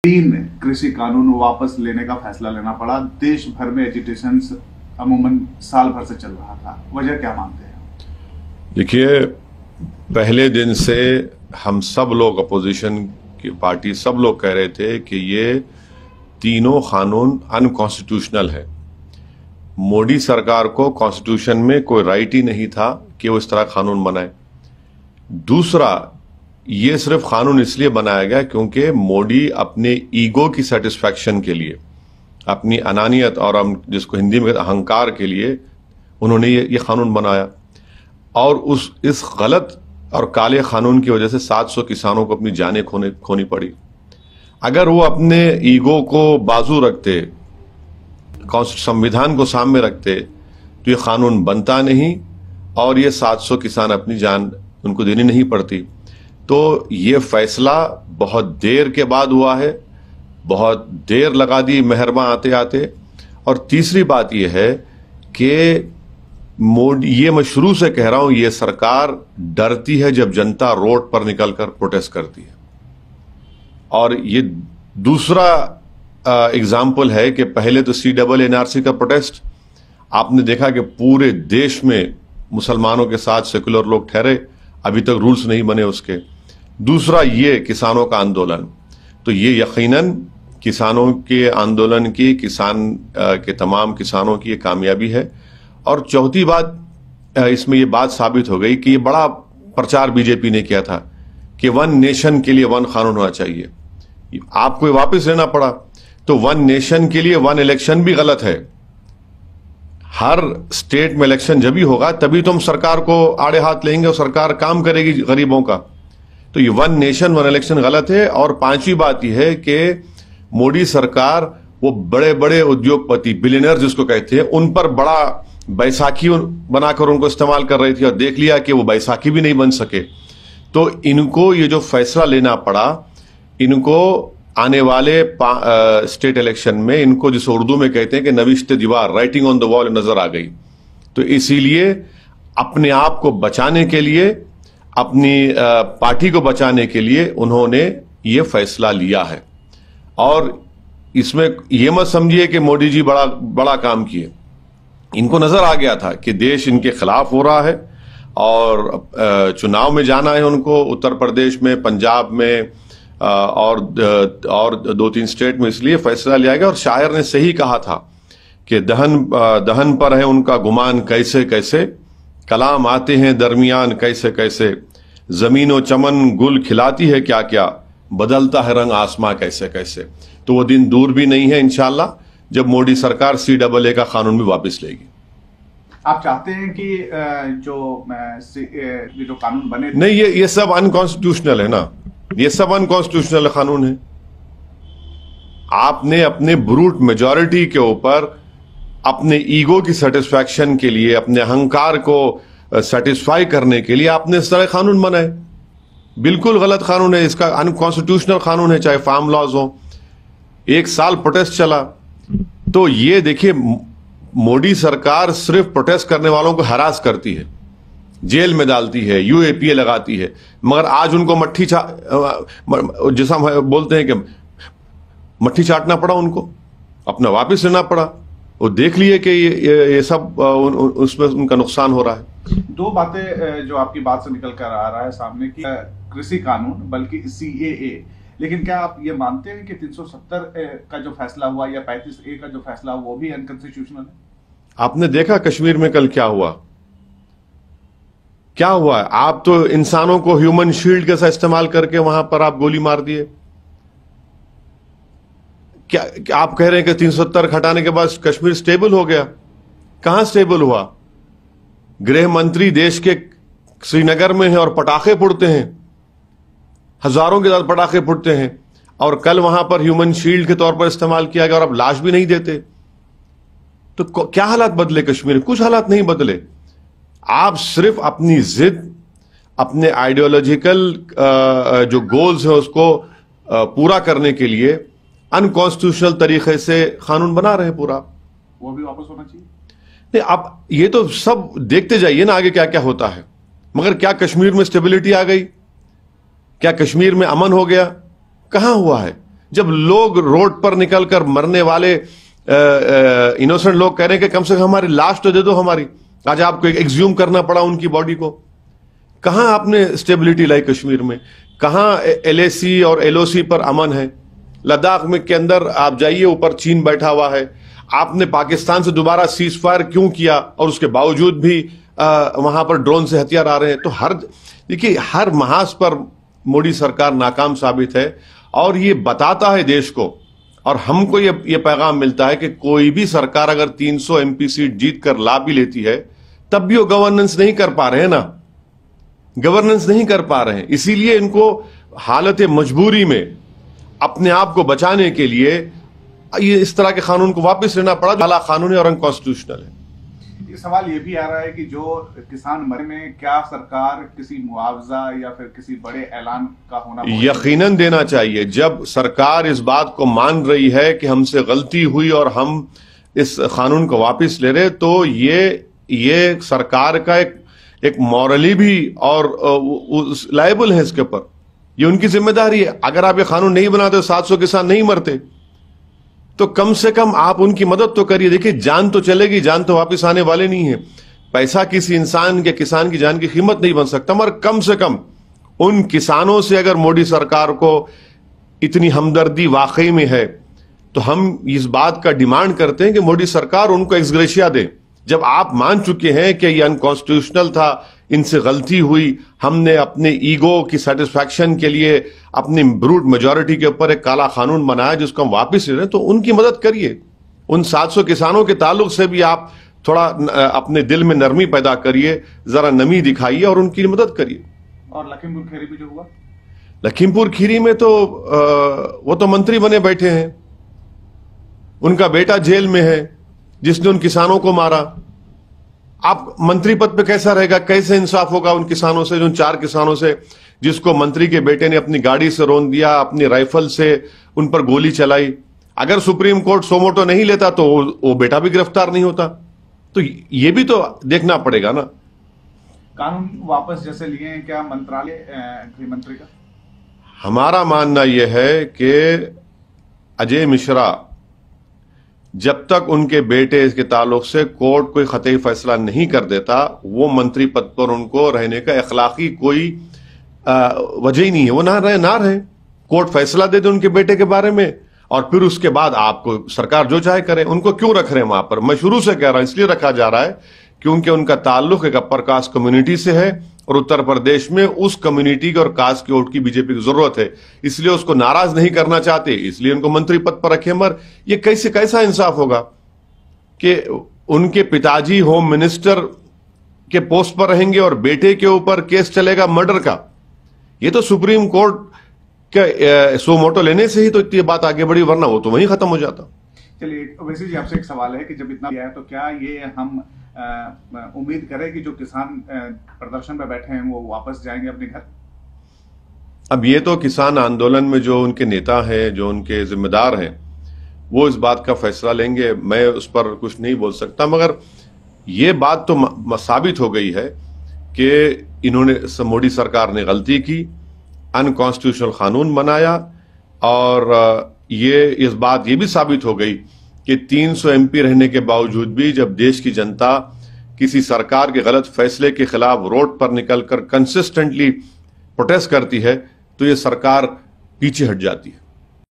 तीन कृषि कानून वापस लेने का फैसला लेना पड़ा। देश भर में एजिटेशन अमूमन साल भर से चल रहा था, वजह क्या मानते हैं? देखिए, पहले दिन से हम सब लोग, अपोजिशन की पार्टी सब लोग कह रहे थे कि ये तीनों कानून अनकॉन्स्टिट्यूशनल है। मोदी सरकार को कॉन्स्टिट्यूशन में कोई राइट ही नहीं था कि वो इस तरह कानून बनाए। दूसरा, ये सिर्फ कानून इसलिए बनाया गया क्योंकि मोदी अपने ईगो की सेटिस्फैक्शन के लिए, अपनी अनानियत और हम जिसको हिंदी में अहंकार के लिए उन्होंने ये कानून बनाया। और इस गलत और काले कानून की वजह से 700 किसानों को अपनी जानें खोनी पड़ी। अगर वो अपने ईगो को बाजू रखते, संविधान को सामने रखते, तो ये कानून बनता नहीं और ये 700 किसान अपनी जान उनको देनी नहीं पड़ती। तो ये फैसला बहुत देर के बाद हुआ है, बहुत देर लगा दी मेहरमा आते आते। और तीसरी बात यह है कि मोदी, ये मैं शुरू से कह रहा हूं, ये सरकार डरती है जब जनता रोड पर निकलकर प्रोटेस्ट करती है। और ये दूसरा एग्जाम्पल है कि पहले तो CNRC का प्रोटेस्ट आपने देखा कि पूरे देश में मुसलमानों के साथ सेकुलर लोग ठहरे, अभी तक रूल्स नहीं बने उसके। दूसरा, ये किसानों का आंदोलन, तो ये यकीनन किसानों के आंदोलन की, किसान के तमाम किसानों की ये कामयाबी है। और चौथी बात, इसमें ये बात साबित हो गई कि ये बड़ा प्रचार बीजेपी ने किया था कि 1 नेशन के लिए 1 कानून होना चाहिए, आपको ये वापस लेना पड़ा। तो 1 नेशन के लिए 1 इलेक्शन भी गलत है। हर स्टेट में इलेक्शन जब भी होगा तभी तो हम सरकार को आड़े हाथ लेंगे और सरकार काम करेगी गरीबों का। तो ये 1 नेशन 1 इलेक्शन गलत है। और पांचवी बात यह है कि मोदी सरकार वो बड़े बड़े उद्योगपति, बिलियनर जिसको कहते हैं, उन पर बड़ा बैसाखी बनाकर उनको इस्तेमाल कर रही थी और देख लिया कि वो बैसाखी भी नहीं बन सके। तो इनको ये जो फैसला लेना पड़ा, इनको आने वाले स्टेट इलेक्शन में, इनको जिसे उर्दू में कहते हैं कि नविश्ते दीवार, राइटिंग ऑन द वॉल नजर आ गई। तो इसीलिए अपने आप को बचाने के लिए, अपनी पार्टी को बचाने के लिए उन्होंने ये फैसला लिया है। और इसमें यह मत समझिए कि मोदी जी बड़ा काम किए। इनको नजर आ गया था कि देश इनके खिलाफ हो रहा है और चुनाव में जाना है उनको, उत्तर प्रदेश में, पंजाब में और 2-3 स्टेट में। इसलिए फैसला लिया गया। और शायर ने सही कहा था कि दहन पर है उनका गुमान कैसे कैसे, कलाम आते हैं दरमियान कैसे कैसे, जमीनो चमन गुल खिलाती है क्या क्या, बदलता है रंग आसमां कैसे कैसे। तो वो दिन दूर भी नहीं है इंशाल्लाह जब मोदी सरकार CAA का कानून भी वापस लेगी। आप चाहते हैं कि जो कानून बने, नहीं, ये सब अनकॉन्स्टिट्यूशनल है ना, ये सब अनकॉन्स्टिट्यूशनल कानून है। आपने अपने ब्रूट मेजॉरिटी के ऊपर, अपने ईगो की सेटिस्फैक्शन के लिए, अपने अहंकार को सेटिस्फाई करने के लिए आपने इस तरह कानून बनाए। बिल्कुल गलत कानून है, इसका अनकॉन्स्टिट्यूशनल कानून है, चाहे फार्म लॉज हो। 1 साल प्रोटेस्ट चला। तो ये देखिए, मोदी सरकार सिर्फ प्रोटेस्ट करने वालों को हरास करती है, जेल में डालती है, UAPA लगाती है, मगर आज उनको जैसा हम बोलते हैं कि मट्ठी चाटना पड़ा, उनको अपना वापस लेना पड़ा। वो देख लिए कि ये सब उसमें उनका नुकसान हो रहा है। 2 बातें जो आपकी बात से निकल कर आ रहा है सामने की, कृषि कानून बल्कि CAA, लेकिन क्या आप ये मानते हैं कि 370 का जो फैसला हुआ या 35A का जो फैसला हुआ वो भी अनकॉन्स्टिट्यूशनल है? आपने देखा कश्मीर में कल क्या हुआ? क्या हुआ है? आप तो इंसानों को ह्यूमन शील्ड के साथ इस्तेमाल करके वहां पर आप गोली मार दिए। क्या आप कह रहे हैं कि 370 हटाने के बाद कश्मीर स्टेबल हो गया? कहां स्टेबल हुआ? गृह मंत्री देश के श्रीनगर में है और पटाखे फुटते हैं, हजारों के साथ पटाखे फुटते हैं, और कल वहां पर ह्यूमन शील्ड के तौर पर इस्तेमाल किया गया और अब लाश भी नहीं देते। तो क्या हालात बदले कश्मीर में? कुछ हालात नहीं बदले। आप सिर्फ अपनी जिद, अपने आइडियोलॉजिकल जो गोल्स है उसको पूरा करने के लिए अनकॉन्स्टिट्यूशनल तरीके से कानून बना रहे पूरा। वो भी वापस होना चाहिए। नहीं, आप ये तो सब देखते जाइए ना आगे क्या क्या होता है। मगर क्या कश्मीर में स्टेबिलिटी आ गई? क्या कश्मीर में अमन हो गया? कहां हुआ है? जब लोग रोड पर निकलकर मरने वाले इनोसेंट लोग कह रहे हैं कि कम से कम हमारी लाश तो दे दो हमारी, आज आपको एक्सह्यूम करना पड़ा उनकी बॉडी को। कहां आपने स्टेबिलिटी लाई कश्मीर में? कहां LAC और LOC पर अमन है? लद्दाख में के अंदर आप जाइए, ऊपर चीन बैठा हुआ है। आपने पाकिस्तान से दोबारा सीज फायर क्यों किया और उसके बावजूद भी वहां पर ड्रोन से हथियार आ रहे हैं? तो देखिए हर महाज पर मोदी सरकार नाकाम साबित है और ये बताता है देश को, और हमको ये पैगाम मिलता है कि कोई भी सरकार अगर 300 MP सीट जीत कर ला भी लेती है तब भी वो गवर्नेंस नहीं कर पा रहे हैं ना, गवर्नेंस नहीं कर पा रहे हैं। इसीलिए इनको हालत मजबूरी में अपने आप को बचाने के लिए ये इस तरह के कानून को वापस लेना पड़ा, जो कानूनी और अनकॉन्स्टिट्यूशनल है। ये सवाल ये भी आ रहा है कि जो किसान मरे में क्या सरकार किसी मुआवजा या फिर किसी बड़े ऐलान का होना यकीनन देना चाहिए। जब सरकार इस बात को मान रही है कि हमसे गलती हुई और हम इस कानून को वापस ले रहे, तो ये सरकार का एक मॉरली भी और लायबल है इसके ऊपर, ये उनकी जिम्मेदारी है। अगर आप ये कानून नहीं बनाते 700 किसान नहीं मरते, तो कम से कम आप उनकी मदद तो करिए। देखिए जान तो चलेगी, जान तो वापस आने वाले नहीं है। पैसा किसी इंसान के, किसान की जान की कीमत नहीं बन सकता, मगर कम से कम उन किसानों से अगर मोदी सरकार को इतनी हमदर्दी वाकई में है तो हम इस बात का डिमांड करते हैं कि मोदी सरकार उनको एक्सग्रेशिया दे। जब आप मान चुके हैं कि यह अनकॉन्स्टिट्यूशनल था, इनसे गलती हुई, हमने अपने ईगो की सेटिस्फैक्शन के लिए अपनी ब्रूट मेजॉरिटी के ऊपर एक काला कानून बनाया जिसको हम वापस ले रहे हैं, तो उनकी मदद करिए। उन 700 किसानों के ताल्लुक से भी आप थोड़ा अपने दिल में नरमी पैदा करिए, जरा नमी दिखाइए और उनकी मदद करिए। और लखीमपुर खीरी भी जो हुआ, लखीमपुर खीरी में तो वो तो मंत्री बने बैठे हैं, उनका बेटा जेल में है जिसने उन किसानों को मारा। आप मंत्री पद पे कैसा रहेगा, कैसे इंसाफ होगा उन किसानों से, जो 4 किसानों से जिसको मंत्री के बेटे ने अपनी गाड़ी से रौंद दिया, अपनी राइफल से उन पर गोली चलाई। अगर सुप्रीम कोर्ट सोमोटो नहीं लेता तो वो बेटा भी गिरफ्तार नहीं होता। तो ये भी तो देखना पड़ेगा ना। कानून वापस जैसे लिए हैं, क्या मंत्रालय गृह मंत्री का? हमारा मानना यह है कि अजय मिश्रा जब तक उनके बेटे के ताल्लुक से कोर्ट कोई खतई फैसला नहीं कर देता, वो मंत्री पद पर उनको रहने का अखलाकी कोई वजह ही नहीं है। वो ना रहे, कोर्ट फैसला दे दे उनके बेटे के बारे में और फिर उसके बाद आपको सरकार जो चाहे करे। उनको क्यों रख रहे हैं वहां पर? मैं शुरू से कह रहा हूं इसलिए रखा जा रहा है क्योंकि उनका ताल्लुक एक अपर कास्ट कम्युनिटी से है और उत्तर प्रदेश में उस कम्युनिटी और कास्ट के वोट की बीजेपी की जरूरत है, इसलिए उसको नाराज नहीं करना चाहते, इसलिए उनको मंत्री पद पर रखे। मगर ये कैसा इंसाफ होगा कि उनके पिताजी होम मिनिस्टर के पोस्ट पर रहेंगे और बेटे के ऊपर केस चलेगा मर्डर का? ये तो सुप्रीम कोर्ट के सोमोटो लेने से ही तो इतनी बात आगे बढ़ी, वरना वो तो वहीं खत्म हो जाता। चलिए, वैसे जी आपसे एक सवाल है कि जब इतना किया है तो क्या ये हम उम्मीद करें कि जो किसान प्रदर्शन में बैठे हैं वो वापस जाएंगे अपने घर? अब ये तो किसान आंदोलन में जो उनके नेता हैं, जो उनके जिम्मेदार हैं, वो इस बात का फैसला लेंगे। मैं उस पर कुछ नहीं बोल सकता, मगर ये बात तो साबित हो गई है कि मोदी सरकार ने गलती की, अनकॉन्स्टिट्यूशनल कानून बनाया और ये बात भी साबित हो गई कि 300 MP रहने के बावजूद भी जब देश की जनता किसी सरकार के गलत फैसले के खिलाफ रोड पर निकलकर कंसिस्टेंटली प्रोटेस्ट करती है तो ये सरकार पीछे हट जाती है।